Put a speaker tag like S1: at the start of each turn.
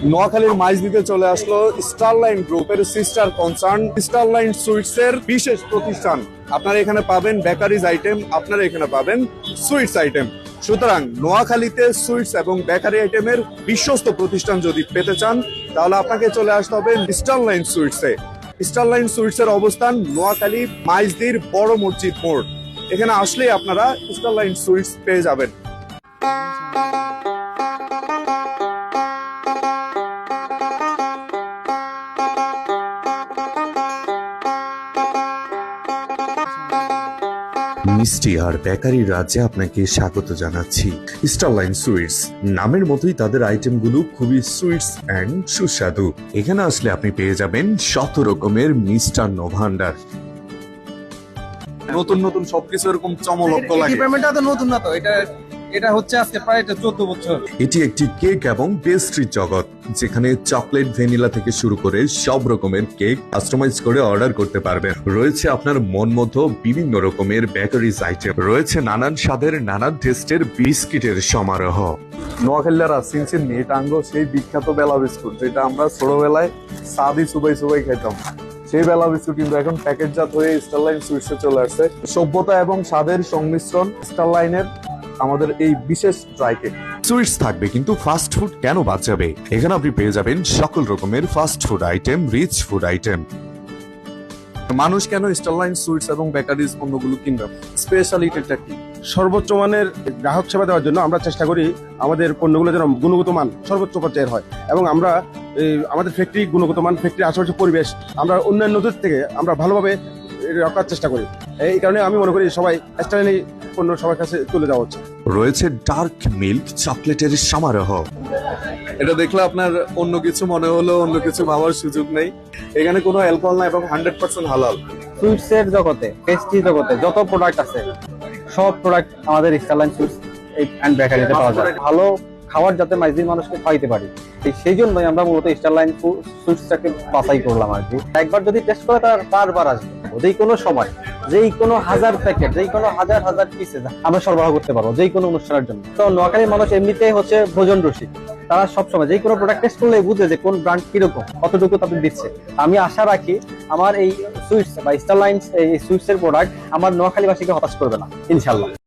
S1: নোয়াখালীর মাইজদিতে চলে আসলো স্টারলাইন গ্রুপের সিস্টার কনসার্ন স্টারলাইন সুইটস এর বিশেষ প্রতিষ্ঠান। আপনারা এখানে পাবেন বেকারিজ আইটেম, আপনারা এখানে পাবেন সুইটস আইটেম। সুতরাং নোয়াখালীতে সুইটস এবং বেকারি আইটেমের বিশ্বস্ত প্রতিষ্ঠান যদি পেতে চান তাহলে আপনাকে চলে আসতে হবে স্টারলাইন সুইটসে। স্টারলাইন সুইটস এর অবস্থান নোয়াখালী মাইজদির বড় মসজিদ মোড়। এখানে আসলেই আপনারা স্টারলাইন সুইটস পেয়ে যাবেন। মিষ্টি আর বেকারি রাজ্যে আপনাকে স্বাগত জানাচ্ছি। স্টারলাইন সুইটস নামের মতোই তাদের আইটেমগুলো খুবই সুইটস এন্ড সুস্বাদু। এখানে আসলে আপনি পেয়ে যাবেন শত রকমের মিষ্টান্ন ভান্ডার। নতুন নতুন সবকিছু এরকম চমলক্ষ লাগে।
S2: নতুন না তো, এটা হচ্ছে আজকে প্রায় 14 বছর।
S1: এটি একটি কেক এবং পেস্ট্রি জগৎ, যেখানে চকলেট, ভ্যানিলা থেকে শুরু করে সব রকমের কেক কাস্টমাইজ করে অর্ডার করতে পারবেন। রয়েছে আপনার মন মতো বিভিন্ন রকমের বেকারিজ আইটেম, রয়েছে নানান স্বাদের নানান টেস্টের বিস্কিটের সমারোহ। নোয়াখালীরা চিনছেন নি টাঙ্গো সেই বিখ্যাত বেলা বিস্কুট, যেটা আমরা ছোটবেলায় সাদি সুবাই সুবাই খেতাম। সেই বেলা বিস্কুট কিন্তু এখন প্যাকেটজাত হয়ে স্টারলাইন সুইটসে চলে আসছে। সভ্যতা এবং স্বাদের সংমিশ্রণ স্টারলাইনের আমাদের এই বিশেষ ড্রাই কেক। সুইটস থাকবে কিন্তু ফাস্ট ফুড কেন বাদ যাবে? এখানে আপনি পেয়ে যাবেন সকল রকমের fast food item, rich food item. মানুষ কেন স্টারলাইন সুইটস এবং বেকারিজ পণ্যগুলো কিনবে? স্পেশালিটিটা কি?
S2: সর্বোচ্চ মানের গ্রাহক সেবা দেওয়ার জন্য আমরা চেষ্টা করি আমাদের পণ্যগুলো যেন গুণগত মান সর্বোচ্চ পর্যায়ের হয়, এবং আমরা আমাদের ফ্যাক্টরি গুণগত মান, ফ্যাক্টরি আশেপাশে পরিবেশ আমরা অন্যান্যদের থেকে আমরা ভালোভাবে রাখার চেষ্টা করি। এই কারণে আমি মনে করি সবাই স্টারলাইন পণ্য সবার কাছে তুলে যাওয়া হচ্ছে।
S1: রয়েছে ডার্ক মিল্ক চকলেটের সমারোহ। এটা দেখলে আপনার অন্য কিছু মনে হলো, অন্য কিছু ভাবার সুযোগ নেই। এখানে কোনো অ্যালকোহল না এবং 100% হালাল।
S3: সুইটসের জগতে, পেস্ট্রি জগতে যত প্রোডাক্ট আছে সব প্রোডাক্ট আমাদের স্টারলাইন সুইটস এন্ড বেকারিতে পাওয়া যায়। ভালো খাবার যাতে মাইজদির মানুষকে খাওয়াইতে পারি, সেই জন্যই আমরা মূলত স্টারলাইন সুইটসটাকে বাছাই করলাম আর কি। একবার যদি টেস্ট করে তার বারবার আসবে। যেই কোনো সময়, যেই কোনো হাজার প্যাকেট, যেই কোনো হাজার হাজার পিসে আমরা সরবরাহ করতে পারবো যে কোনো অনুষ্ঠানের জন্য। তো নোয়াখালীর মানুষ এমনিতেই হচ্ছে ভোজন রসিক, তারা সবসময় যে কোনো প্রোডাক্ট টেস্ট করলে বুঝে যে কোন ব্র্যান্ড কিরকম, কতটুকু তাদের দিচ্ছে। আমি আশা রাখি আমার এই সুইটস বা স্টারলাইন এই সুইটসের প্রোডাক্ট আমার নোয়াখালীবাসীকে হতাশ করবে না, ইনশাল্লাহ।